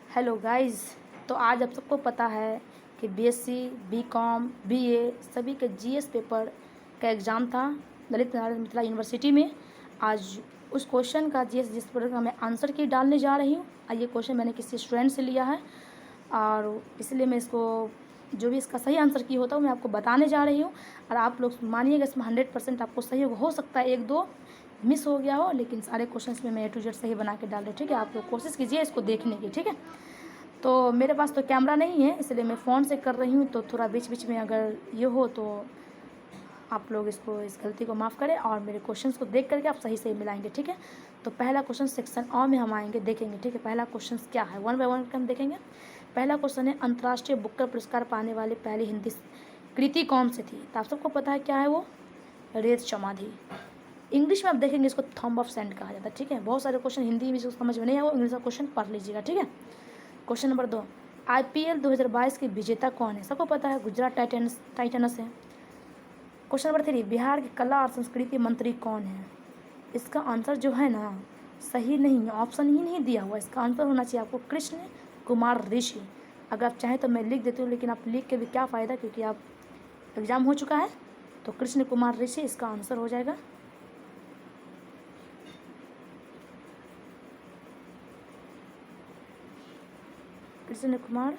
Hello guys. तो आज आप सबको पता है कि बीएससी, बीकॉम, बीए सभी के जीएस पेपर का एग्ज़ाम था ललित नारायण मिथिला यूनिवर्सिटी में। आज उस क्वेश्चन का जीएस जिस पेपर का मैं आंसर की डालने जा रही हूँ। ये क्वेश्चन मैंने किसी स्टूडेंट से लिया है और इसलिए मैं इसको जो भी इसका सही आंसर की होता है मैं आपको बताने जा रही हूँ। और आप लोग मानिएगा इसमें 100% आपको सही हो सकता है, एक दो मिस हो गया हो, लेकिन सारे क्वेश्चंस में मैं ए टू जेड सही बना के डाल रही हूँ। ठीक है, आप लोग कोशिश कीजिए इसको देखने की। ठीक है, तो मेरे पास तो कैमरा नहीं है इसलिए मैं फ़ोन से कर रही हूँ, तो थोड़ा बीच बीच में अगर ये हो तो आप लोग इसको इस गलती को माफ़ करें और मेरे क्वेश्चंस को देख करके आप सही सही मिलाएंगे। ठीक है, तो पहला क्वेश्चन सेक्शन अ में हम आएंगे, देखेंगे। ठीक है, पहला क्वेश्चन क्या है, 1 बाय 1 हम देखेंगे। पहला क्वेश्चन है, अंतर्राष्ट्रीय बुकर पुरस्कार पाने वाली पहली हिंदी कृति कौन सी थी? तो आप सबको पता है क्या है वो, रेत समाधि। इंग्लिश में आप देखेंगे इसको थंब ऑफ सेंड कहा जाता है। ठीक है, बहुत सारे क्वेश्चन हिंदी में समझ में नहीं है, वो इंग्लिश का क्वेश्चन पढ़ लीजिएगा। ठीक है, क्वेश्चन नंबर 2, आईपीएल 2022 के विजेता कौन है? सबको पता है गुजरात टाइटन्स है। क्वेश्चन नंबर 3, बिहार के कला और संस्कृति मंत्री कौन है? इसका आंसर जो है ना सही नहीं है, ऑप्शन ही नहीं दिया हुआ। इसका आंसर होना चाहिए आपको कृष्ण कुमार ऋषि। अगर आप चाहें तो मैं लिख देती हूँ, लेकिन आप लिख के भी क्या फ़ायदा, क्योंकि आप एग्ज़ाम हो चुका है। तो कृष्ण कुमार ऋषि इसका आंसर हो जाएगा। कृष्ण कुमार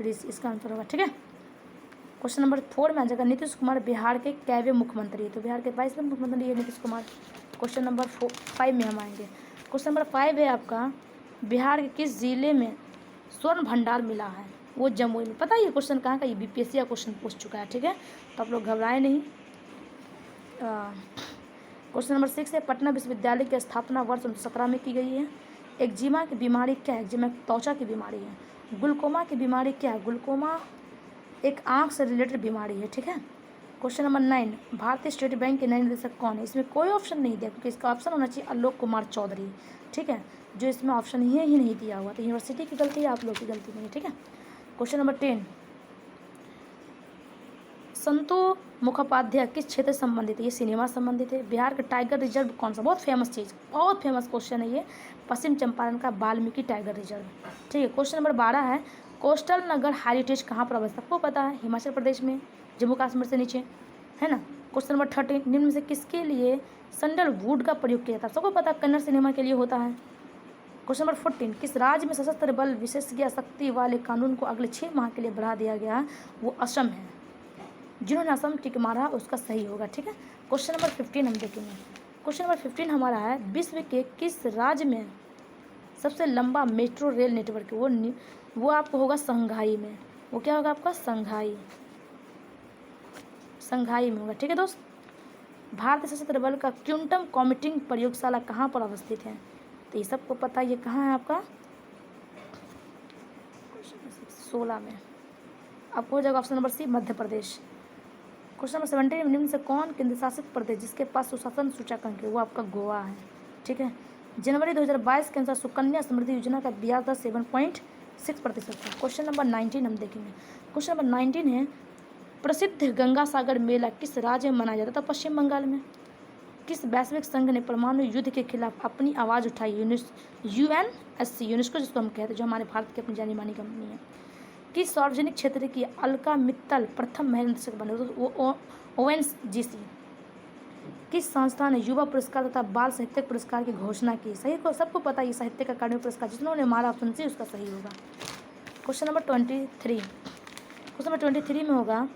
ऋषि इसका आंसर होगा। ठीक है, क्वेश्चन नंबर 4 में आ जाएगा, नीतीश कुमार बिहार के कैवे मुख्यमंत्री? तो बिहार के 22वें मुख्यमंत्री है नीतीश कुमार। क्वेश्चन नंबर 5 में हम आएंगे। क्वेश्चन नंबर 5 है आपका, बिहार के किस जिले में स्वर्ण भंडार मिला है? वो जमुई में। पता है ये क्वेश्चन कहाँ का, ये बीपीएससी का क्वेश्चन पूछ चुका है। ठीक है, तो आप लोग घबराए नहीं। क्वेश्चन नंबर 6 है, पटना विश्वविद्यालय की स्थापना वर्ष 1917 में की गई है। एक्जिमा की बीमारी क्या है? एक्जिमा त्वचा की बीमारी है। ग्लूकोमा की बीमारी क्या है? ग्लूकोमा एक आँख से रिलेटेड बीमारी है। ठीक है, क्वेश्चन नंबर 9, भारतीय स्टेट बैंक के नए निदेशक कौन है? इसमें कोई ऑप्शन नहीं दिया, क्योंकि इसका ऑप्शन होना चाहिए आलोक कुमार चौधरी। ठीक है, जो इसमें ऑप्शन ही नहीं दिया हुआ, तो यूनिवर्सिटी की गलती है, आप लोग की गलती नहीं। ठीक है, क्वेश्चन नंबर 10, संतो मुखोपाध्याय किस क्षेत्र से संबंधित है? ये सिनेमा संबंधित है। बिहार का टाइगर रिजर्व कौन सा? बहुत फेमस चीज़, बहुत फेमस क्वेश्चन है ये, पश्चिम चंपारण का वाल्मीकि टाइगर रिजर्व। ठीक है, क्वेश्चन नंबर 12 है, कोस्टल नगर हेरिटेज कहाँ पर अवस्थित? सबको पता है, हिमाचल प्रदेश में, जम्मू कश्मीर से नीचे, है ना। क्वेश्चन नंबर 13, निम्न में से किसके लिए सैंडलवुड का प्रयोग किया था? सबको पता है, कन्नड़ सिनेमा के लिए होता है। क्वेश्चन नंबर 14, किस राज्य में सशस्त्र बल विशेषज्ञ शक्ति वाले कानून को अगले 6 माह के लिए बढ़ा दिया गया? वो असम है। जिन्होंने असम टिक मारा उसका सही होगा। ठीक है, क्वेश्चन नंबर 15 हम देखेंगे। क्वेश्चन नंबर 15 हमारा है, विश्व के किस राज्य में सबसे लंबा मेट्रो रेल नेटवर्क है? वो आपको होगा संघाई में। वो क्या होगा आपका? संघाई में होगा। ठीक है दोस्त, भारतीय सशस्त्र बल का क्वांटम कंप्यूटिंग प्रयोगशाला कहाँ पर अवस्थित है? तो ये सबको पता है, ये कहाँ है आपका? 16 में। आपको हो जाएगा ऑप्शन नंबर सी, मध्य प्रदेश। क्वेश्चन नंबर 17, निम्न से कौन केंद्र शासित प्रदेश जिसके पास सुशासन सूचकांक है? वो आपका गोवा है। ठीक है, जनवरी 2022 के अनुसार सुकन्या समृद्धि योजना का ब्याज दर 7.6% है। क्वेश्चन नंबर 19 हम देखेंगे। क्वेश्चन नंबर 19 है, प्रसिद्ध गंगा सागर मेला किस राज्य में मनाया जाता था? पश्चिम बंगाल में। किस वैश्विक संघ ने परमाणु युद्ध के खिलाफ अपनी आवाज़ उठाई? यूएनएससी, यूनेस्को जिसको हम कहते हैं, जो हमारे भारत की अपनी जानी मानी कंपनी है। किस सार्वजनिक क्षेत्र की अलका मित्तल प्रथम महिला निदेशक बने? वो ओएनजीसी। किस संस्था ने युवा पुरस्कार तथा बाल साहित्यिक पुरस्कार की घोषणा की? सही को सबको पता है, साहित्यिक अकादमी पुरस्कार जिन्होंने हमारा ऑप्शन सी उसका सही होगा। क्वेश्चन नंबर 23, क्वेश्चन नंबर 23 में होगा,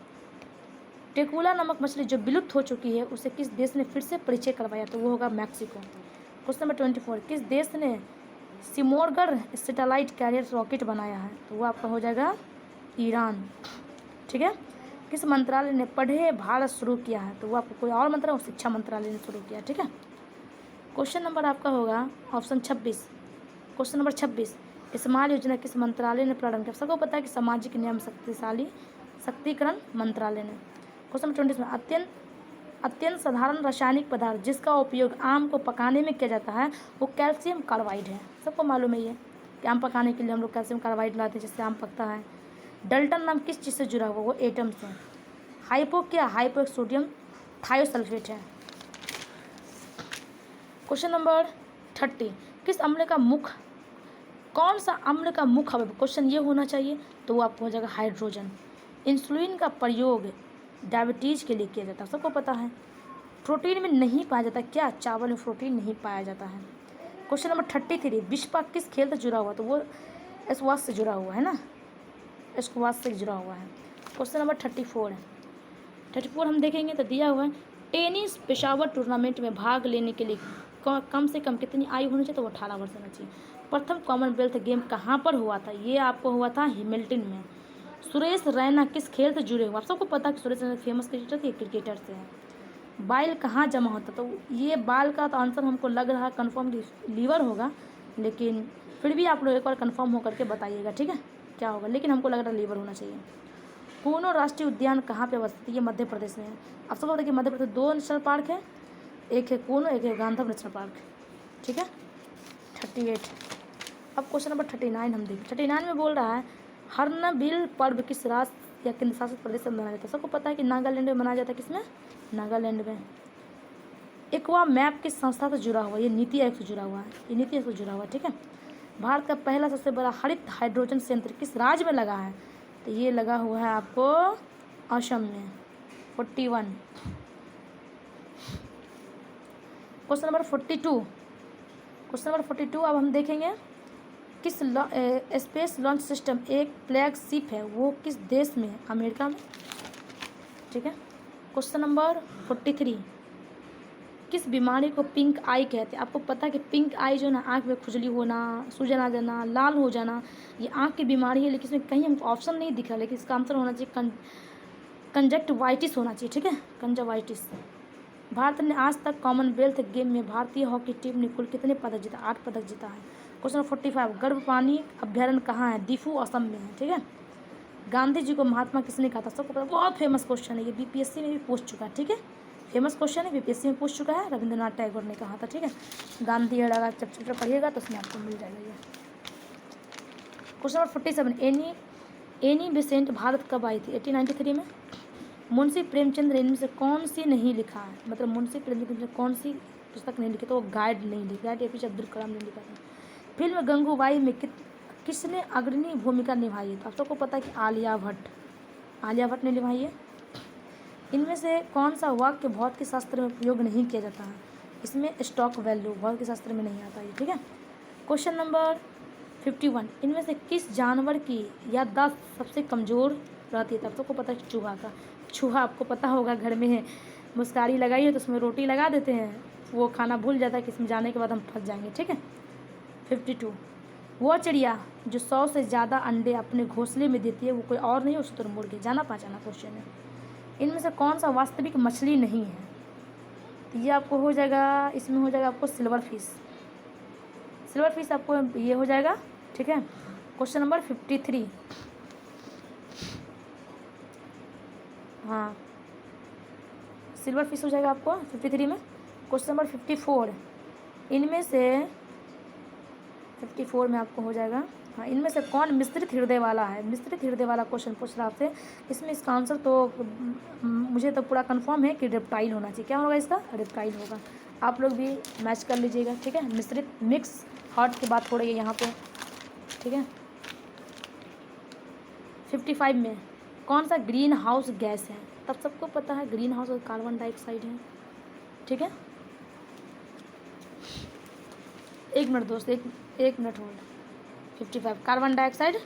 टेकुला नामक मछली जो विलुप्त हो चुकी है उसे किस देश ने फिर से परिचय करवाया? तो वो होगा मैक्सिको। क्वेश्चन नंबर 24, किस देश ने सिमोरगढ़ सैटेलाइट कैरियर रॉकेट बनाया है? तो वो आपका हो जाएगा ईरान। ठीक है, किस मंत्रालय ने पढ़े भारत शुरू किया है? तो वो आपको कोई और मंत्रालय, शिक्षा मंत्रालय ने शुरू किया। ठीक है, क्वेश्चन नंबर आपका होगा ऑप्शन 26। क्वेश्चन नंबर 26, स्मार्ट योजना किस मंत्रालय ने प्रारंभ किया? सबको पता है कि सामाजिक न्याय शक्तिकरण मंत्रालय ने। क्वेश्चन नंबर 20 में, अत्यंत साधारण रासायनिक पदार्थ जिसका उपयोग आम को पकाने में किया जाता है वो कैल्शियम कार्बाइड है। सबको मालूम है ये कि आम पकाने के लिए हम लोग कैल्शियम कार्बाइड लाते हैं जिससे आम पकता है। डल्टन नाम किस चीज़ से जुड़ा हुआ? वो एटम से। हाइपो क्या? हाइपो सोडियम थायोसल्फेट है। क्वेश्चन नंबर 30, किस अम्ल का मुख, कौन सा अम्ल का मुख अवयव, क्वेश्चन ये होना चाहिए, तो वो आपको हो जाएगा हाइड्रोजन। इंसुलिन का प्रयोग डायबिटीज़ के लिए किया जाता है, सबको पता है। प्रोटीन में नहीं पाया जाता, क्या चावल में प्रोटीन नहीं पाया जाता है। क्वेश्चन नंबर 33, विश्व किस खेल से जुड़ा हुआ, तो वो स्क्वाश से जुड़ा हुआ है ना, स्क्वाश से जुड़ा हुआ है। क्वेश्चन नंबर 34 हम देखेंगे तो दिया हुआ है, टेनिस पेशावर टूर्नामेंट में भाग लेने के लिए कम से कम कितनी आयु होनी चाहिए, तो वो 18 वर्ष होना चाहिए। प्रथम कॉमनवेल्थ गेम कहाँ पर हुआ था, ये आपको हुआ था हैमिल्टन में। सुरेश रैना किस खेल से जुड़े हुए, आप सबको पता है कि सुरेश रैना फेमस क्रिकेटर थे, क्रिकेटर से हैं। बाइल कहाँ जमा होता, तो ये बाल का तो आंसर हमको लग रहा है कन्फर्म लीवर होगा, लेकिन फिर भी आप लोग एक बार कन्फर्म होकर के बताइएगा, ठीक है क्या होगा, लेकिन हमको लग रहा है लीवर होना चाहिए। कूनो राष्ट्रीय उद्यान कहाँ पे अवस्थित है, ये मध्य प्रदेश में है। आप सबको पता है कि मध्य प्रदेश 2 नेशनल पार्क है, एक है कूनो, एक है गांधर नेशनल पार्क, ठीक है। 38, अब क्वेश्चन नंबर 39 हम देखें। 39 में बोल रहा है, हर्नबिल पर्व किस राज्य या केंद्र शासित प्रदेश में मनाया जाता है, सबको पता है कि नागालैंड में मनाया जाता है, किसमें, नागालैंड में। एक्वा मैप किस संस्था से जुड़ा हुआ है, ये नीति आयोग से जुड़ा हुआ है, ये नीति आयोग से जुड़ा हुआ है, ठीक है। भारत का पहला सबसे बड़ा हरित हाइड्रोजन संयंत्र किस राज्य में लगा है, तो ये लगा हुआ है आपको असम में। 41, क्वेश्चन नंबर 42 अब हम देखेंगे, किस स्पेस लॉन्च सिस्टम एक फ्लैगशिप है, वो किस देश में है, अमेरिका में, ठीक है। क्वेश्चन नंबर 43, किस बीमारी को पिंक आई कहते हैं, आपको पता है कि पिंक आई जो ना आँख में खुजली होना, सूजन आ जाना, लाल हो जाना, ये आँख की बीमारी है, लेकिन इसमें कहीं हमको ऑप्शन नहीं दिख रहा, लेकिन इसका आंसर होना चाहिए कंजक्टिवाइटिस होना चाहिए, ठीक है, कंजक्टिवाइटिस। भारत ने आज तक कॉमनवेल्थ गेम में भारतीय हॉकी टीम ने कुल कितने पदक जीता, 8 पदक जीता है। क्वेश्चन 45, गर्भपानी अभ्यारण्य कहाँ है, दीफू असम में है, ठीक है। गांधी जी को महात्मा किसने कहा था, सबको पता, बहुत फेमस क्वेश्चन है, ये बीपीएससी में भी पूछ चुका है, ठीक है, फेमस क्वेश्चन है, बीपीएससी में पूछ चुका है, रविंद्रनाथ टैगोर ने कहा था, ठीक है। गांधी अगर जब चैप्टर पढ़िएगा तो उसमें आपको मिल जाएगा ये। Question number 47, Annie Besant Bharat कब आई थी, 1893 में। मुंशी प्रेमचंद ने इनमें से कौन सी नहीं लिखा है, मतलब मुंशी प्रेमचंद ने कौन सी पुस्तक नहीं लिखी, तो वो गाइड नहीं लिखी, गाइड एपीजे अब्दुल कलाम ने लिखा था। फिल्म गंगूबाई में किसने अग्रणी भूमिका निभाई है, तो आप सबको पता है कि आलिया भट्ट ने निभाई है। इनमें से कौन सा वाक्य भौतिक शास्त्र में प्रयोग नहीं किया जाता है, इसमें स्टॉक वैल्यू भौतिक शास्त्र में नहीं आता है, ठीक है। क्वेश्चन नंबर 51, इनमें से किस जानवर की याददाश्त सबसे कमज़ोर रहती है, तब सबको पता है कि चूहा आपको पता होगा, घर में है, मुस्कारी लगाई है तो उसमें रोटी लगा देते हैं, वो खाना भूल जाता है कि इसमें जाने के बाद हम फंस जाएंगे, ठीक है। 52, वो चिड़िया जो 100 से ज़्यादा अंडे अपने घोंसले में देती है वो कोई और नहीं, उसे तो मुर्गी, जाना पहचाना क्वेश्चन है। इनमें से कौन सा वास्तविक मछली नहीं है, तो ये आपको हो जाएगा, इसमें हो जाएगा आपको सिल्वर फिश आपको ये हो जाएगा, ठीक है। क्वेश्चन नंबर 53, हाँ सिल्वर फिश हो जाएगा आपको 53 में। क्वेश्चन नंबर 54, इनमें से 54 में आपको हो जाएगा, हाँ इनमें से कौन मिश्रित हृदय वाला है, मिश्रित हृदय वाला क्वेश्चन पूछ रहा आपसे, इसमें इसका आंसर तो मुझे तो पूरा कंफर्म है कि रेप्टाइल होना चाहिए, क्या होगा इसका, रेप्टाइल होगा। आप लोग भी मैच कर लीजिएगा, ठीक है, मिश्रित मिक्स हार्ट की बात हो रही है यहाँ पे, ठीक है। 55 में कौन सा ग्रीन हाउस गैस है, तब सबको पता है ग्रीन हाउस और कार्बन डाइऑक्साइड है, ठीक है। एक मिनट दोस्त, एक minute hold. 55 carbon dioxide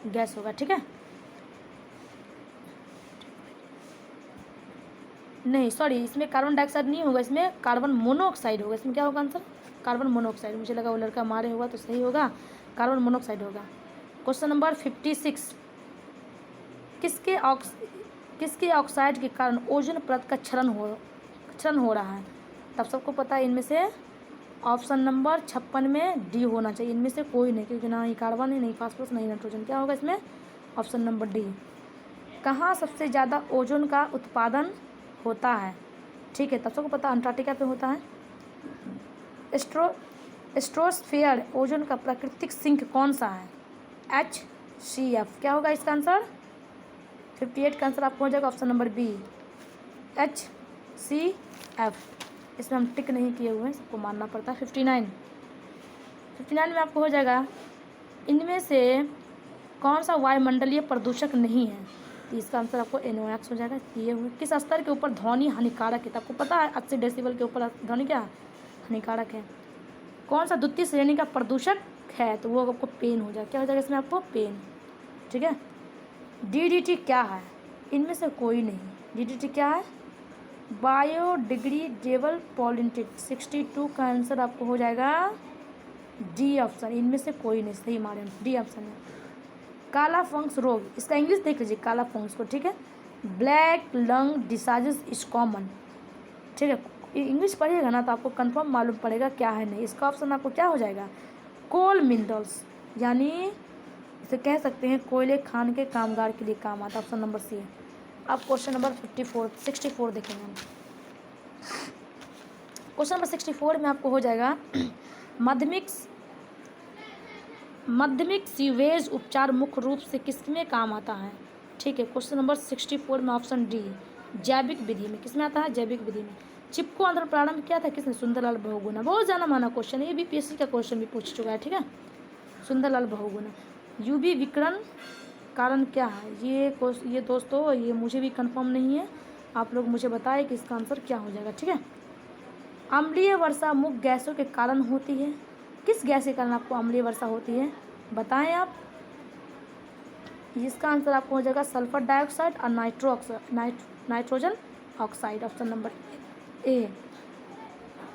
gas होगा, ठीक है। नहीं सॉरी, इसमें कार्बन डाइऑक्साइड नहीं होगा, इसमें कार्बन मोनोऑक्साइड होगा, इसमें क्या होगा आंसर, कार्बन मोनोऑक्साइड। मुझे लगा वो लड़का मारे होगा तो सही होगा, कार्बन मोनोऑक्साइड होगा। क्वेश्चन नंबर 56, किसके ऑक्साइड के कारण ओजोन परत का क्षरण हो रहा है, तब सबको पता है इनमें से ऑप्शन नंबर 56 में डी होना चाहिए, इनमें से कोई नहीं, क्योंकि ना ही कार्बन है, नहीं फास्फोरस, नहीं नाइट्रोजन, क्या होगा इसमें, ऑप्शन नंबर डी। कहाँ सबसे ज़्यादा ओजोन का उत्पादन होता है, ठीक है, तब सबको पता अंटार्कटिका पे होता है। स्ट्रोस्फेयर ओजोन का प्राकृतिक सिंक कौन सा है, HCF, क्या होगा इसका आंसर, 58 का आंसर आपको हो जाएगा ऑप्शन नंबर बी, HCF। इसमें हम टिक नहीं किए हुए हैं, सबको मानना पड़ता है। 59, 59 में आपको हो जाएगा इनमें से कौन सा वायुमंडलीय प्रदूषक नहीं है, तो इसका आंसर आपको NOx हो जाएगा। ये हुआ किस स्तर के ऊपर ध्वनि हानिकारक है, तो आपको पता है 80 डेसिबल के ऊपर ध्वनि क्या हानिकारक है। कौन सा द्वितीय श्रेणी का प्रदूषक है, तो वो आपको पेन हो जाएगा। क्या हो जाएगा इसमें आपको पेन, ठीक है। DDT क्या है, इनमें से कोई नहीं। DDT क्या है, बायोडिग्रेडेबल पॉलिटेंट। 62 का आंसर आपको हो जाएगा डी ऑप्शन, इनमें से कोई नहीं, सही मारे डी ऑप्शन है। काला फंक्स रोग, इसका इंग्लिश देख लीजिए काला फंक्स को, ठीक है। Black lung disease is common, ठीक है। इंग्लिश पढ़िएगा ना तो आपको कंफर्म मालूम पड़ेगा क्या है नहीं। इसका ऑप्शन आपको क्या हो जाएगा, कोल मिनरल्स, यानी इसे कह सकते हैं कोयले खान के कामगार के लिए काम आता। ऑप्शन नंबर सी है। अब क्वेश्चन नंबर 64 देखेंगे हम। क्वेश्चन नंबर 64 में आपको हो जाएगा माध्यमिक सीवेज उपचार मुख्य रूप से किसमें काम आता है, ठीक है। क्वेश्चन नंबर 64 में ऑप्शन डी जैविक विधि में, किसमें आता है, जैविक विधि में। चिपको आंदोलन प्रारंभ किया था किसने, सुंदरलाल बहुगुणा। बहुत जाना माना क्वेश्चन है, ये BPSC का क्वेश्चन भी पूछ चुका है, ठीक है। सुंदरलाल बहुगुणा। UV विकिरण कारण क्या है, ये दोस्तों ये मुझे भी कंफर्म नहीं है, आप लोग मुझे बताएं कि इसका आंसर क्या हो जाएगा, ठीक है। अम्लीय वर्षा मुख्य गैसों के कारण होती है, किस गैस के कारण आपको अम्लीय वर्षा होती है, बताएं आप। इसका आंसर आपको हो जाएगा सल्फर डाइऑक्साइड और nitrogen oxide. Option number A.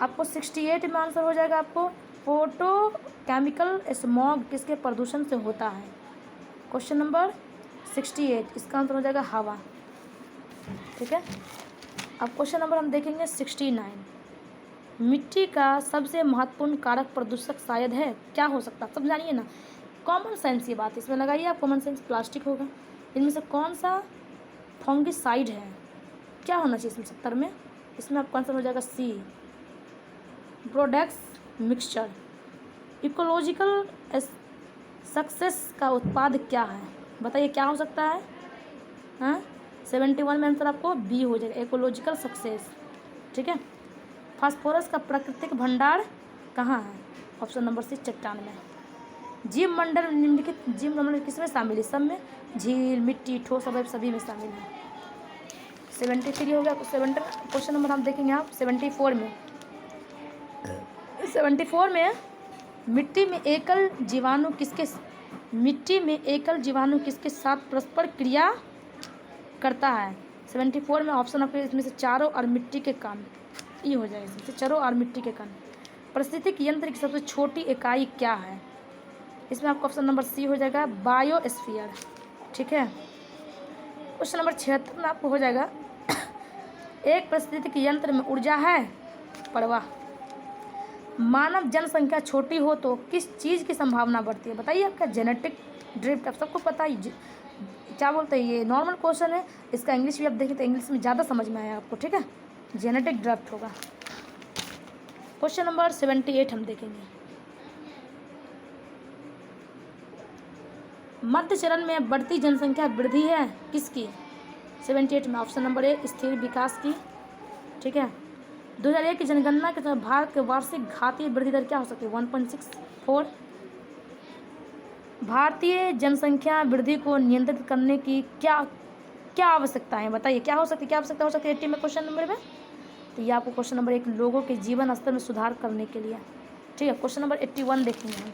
आपको 68 में आंसर हो जाएगा आपको फोटोकेमिकल स्मॉग किसके प्रदूषण से होता है। क्वेश्चन नंबर 68, इसका आंसर हो जाएगा हवा, ठीक है। अब क्वेश्चन नंबर हम देखेंगे 69। मिट्टी का सबसे महत्वपूर्ण कारक प्रदूषक शायद है, क्या हो सकता है, सब जानिए ना। कॉमन सेंस ये बात इसमें लगाइए आप, कॉमन सेंस प्लास्टिक होगा। इनमें से कौन सा फंगिसाइड है, क्या होना चाहिए इसमें 70 में, इसमें आपका आंसर हो जाएगा सी प्रोडक्ट्स मिक्सचर। इकोलॉजिकल सक्सेस का उत्पाद क्या है, बताइए क्या हो सकता है, हाँ 71 में आंसर आपको बी हो जाएगा इकोलॉजिकल सक्सेस, ठीक है। फास्फोरस का प्राकृतिक भंडार कहाँ है, ऑप्शन नंबर सी चट्टान में। जीव मंडल निम्नलिखित जीव मंडल किसमें शामिल है, सब में, झील मिट्टी ठोस अवयव सभी में शामिल है। 73 हो गया। क्वेश्चन नंबर हम देखेंगे आप 74 में। 74 में मिट्टी में एकल जीवाणु किसके साथ परस्पर क्रिया करता है। 74 में ऑप्शन आपके इसमें से चारों और मिट्टी के कण, ये हो जाएगा इसमें से चारों और मिट्टी के कण। पारिस्थितिक यंत्र की सबसे छोटी इकाई क्या है, इसमें आपका ऑप्शन नंबर सी हो जाएगा बायोस्फीयर, ठीक है। क्वेश्चन नंबर 76 में आपको हो जाएगा एक पारिस्थितिक यंत्र में ऊर्जा है प्रवाह। मानव जनसंख्या छोटी हो तो किस चीज़ की संभावना बढ़ती है, बताइए आपका जेनेटिक ड्रिफ्ट। अब सबको पता ही क्या बोलते हैं, ये नॉर्मल क्वेश्चन है, इसका इंग्लिश भी आप देखें तो इंग्लिश में ज़्यादा समझ में आया आपको, ठीक है। जेनेटिक ड्रिफ्ट होगा। क्वेश्चन नंबर 78 हम देखेंगे। मध्य चरण में बढ़ती जनसंख्या वृद्धि है किसकी, 78 में ऑप्शन नंबर ए स्थिर विकास की, ठीक है। 2001 की जनगणना के तहत भारत के वार्षिक घातीय वृद्धि दर क्या हो सकती है, 1.64। भारतीय जनसंख्या वृद्धि को नियंत्रित करने की क्या आवश्यकता है, बताइए क्या हो सकती है, क्या आवश्यकता हो सकती है 80 में क्वेश्चन नंबर में। तो ये आपको क्वेश्चन नंबर 1 लोगों के जीवन स्तर में सुधार करने के लिए, ठीक है। क्वेश्चन नंबर 81 देखेंगे हम।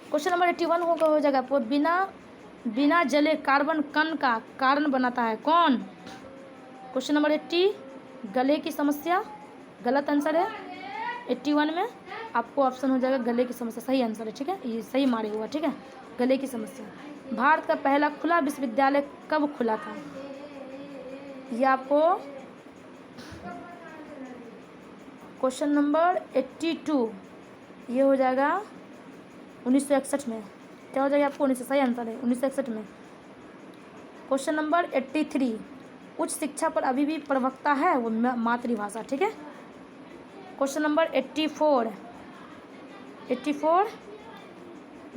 क्वेश्चन नंबर 81 हो जाएगा आपको बिना जले कार्बन कण का कारण बनाता है कौन। क्वेश्चन नंबर 80 गले की समस्या, गलत आंसर है। 81 में आपको ऑप्शन हो जाएगा गले की समस्या, सही आंसर है, ठीक है, ये सही मारे हुआ, ठीक है, गले की समस्या। भारत का पहला खुला विश्वविद्यालय कब खुला था, ये आपको क्वेश्चन नंबर 82 ये हो जाएगा 1961 में, क्या हो जाएगा आपको 19, सही आंसर है 1961 में। क्वेश्चन नंबर 83 उच्च शिक्षा पर अभी भी प्रवक्ता है वो मातृभाषा, ठीक है। क्वेश्चन नंबर 84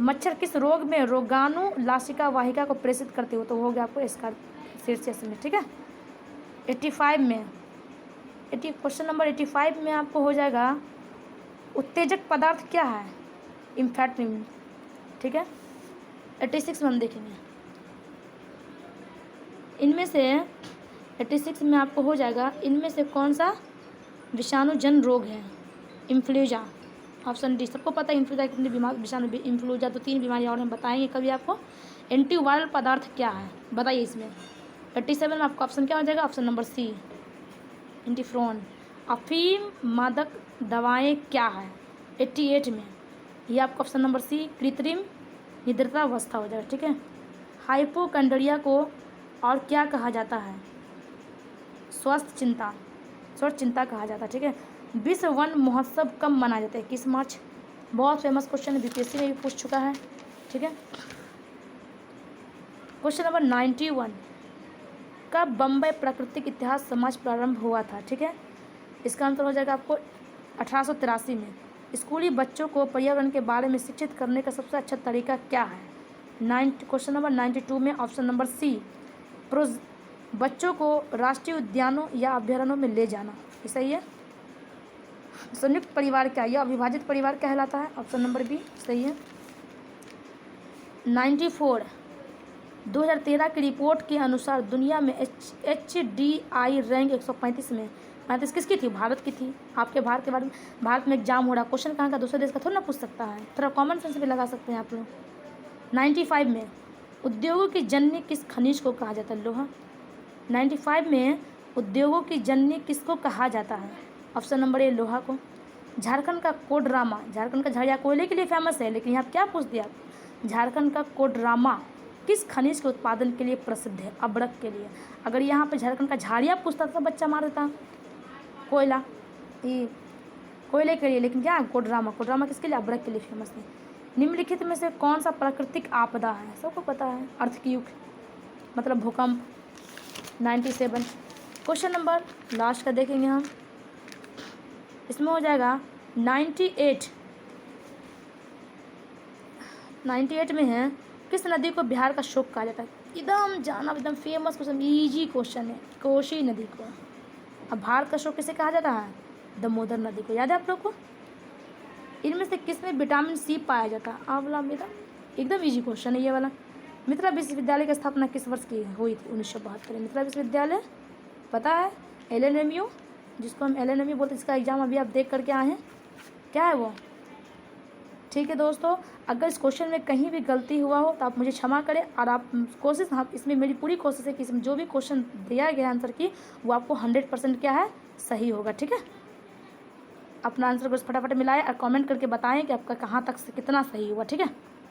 मच्छर किस रोग में रोगाणु लासिका वाहिका को प्रेषित करते हो, तो हो गया आपको इसका शीर्षक में, ठीक है। 85 में क्वेश्चन नंबर 85 में आपको हो जाएगा उत्तेजक पदार्थ क्या है? एम्फेटामिन, ठीक है। 86 में हम देखेंगे, इनमें से 86 में आपको हो जाएगा, इनमें से कौन सा विषाणु जन रोग है? Influenza, option D. सबको पता है इन्फ्लुएंजा कितनी बीमार विषाणु, इन्फ्लुएंजा तो 3 बीमारियाँ और हम बताएंगे कभी आपको। एंटीवायरल पदार्थ क्या है बताइए इसमें? 87 में आपका ऑप्शन क्या हो जाएगा? Option number C, interferon. अफीम मादक दवाएं क्या है? 88 में ये आपका ऑप्शन नंबर सी, कृत्रिम निद्रावस्था हो जाएगा, ठीक है। हाइपोकंड्रिया को और क्या कहा जाता है? स्वस्थ चिंता कहा जाता है, ठीक है। विश्व वन महोत्सव कब मनाया जाता है? किस मार्च? बहुत फेमस क्वेश्चन है, बीपीएससी में भी पूछ चुका है, ठीक है। क्वेश्चन नंबर 91, कब बम्बई प्राकृतिक इतिहास समाज प्रारंभ हुआ था? ठीक है, इसका आंसर हो जाएगा आपको 1883 में। स्कूली बच्चों को पर्यावरण के बारे में शिक्षित करने का सबसे अच्छा तरीका क्या है? क्वेश्चन नंबर 92 में ऑप्शन नंबर सी, बच्चों को राष्ट्रीय उद्यानों या अभ्यारण्यों में ले जाना, ये सही है। संयुक्त परिवार क्या, यह अविभाजित परिवार कहलाता है, ऑप्शन नंबर बी सही है। 94, 2013 की रिपोर्ट के अनुसार दुनिया में HDI रैंक 135 में 35 किसकी थी? भारत की थी। आपके भारत के बारे में, भारत में एग्जाम हो रहा, क्वेश्चन कहाँ का? दूसरे देश का थोड़ा ना पूछ सकता है, थोड़ा कॉमन सेंस भी लगा सकते हैं आप लोग। 95 में उद्योगों की जननी किस खनिज को कहा जाता है? लोहा। 95 में उद्योगों की जननी किसको कहा जाता है? ऑप्शन नंबर ए, लोहा को। झारखंड का कोडरामा, झारखंड का झड़िया कोयले के लिए फेमस है, लेकिन यहाँ क्या पूछ दिया? झारखंड का कोडरामा किस खनिज के उत्पादन के लिए प्रसिद्ध है? अब्रक के लिए। अगर यहाँ पे झारखंड का झाड़िया पूछता तो बच्चा मार देता, कोयला, ये कोयले के लिए, लेकिन क्या कोडरामा किसके लिए? अब्रक के लिए फेमस है। निम्नलिखित में से कौन सा प्राकृतिक आपदा है? सबको पता है, अर्थक्वेक मतलब भूकंप। 97, क्वेश्चन नंबर लास्ट का देखेंगे हम, इसमें हो जाएगा 98 में है, किस नदी को बिहार का शोक कहा जाता है? एकदम फेमस क्वेश्चन, इजी क्वेश्चन है, कोसी नदी को। अब भारत का शोक किसे कहा जाता है? दामोदर नदी को, याद है आप लोग को? इनमें से किसमें विटामिन सी पाया जाता है? आंवला में। एकदम इजी क्वेश्चन है ये वाला। मिथिला विश्वविद्यालय की स्थापना किस वर्ष की हुई थी? 1972 में। मिथिला विश्वविद्यालय पता है, LNMU, जिसको हम LNMU बोलते हैं, इसका एग्जाम अभी आप देख करके आए हैं, क्या है वो, ठीक है दोस्तों। अगर इस क्वेश्चन में कहीं भी गलती हुआ हो तो आप मुझे क्षमा करें, और आप कोशिश, हाँ इसमें मेरी पूरी कोशिश है कि इसमें जो भी क्वेश्चन दिया गया आंसर की वो आपको 100% क्या है, सही होगा, ठीक है। अपना आंसर बस फटाफट मिलाएं और कमेंट करके बताएं कि आपका कहाँ तक से कितना सही हुआ, ठीक है।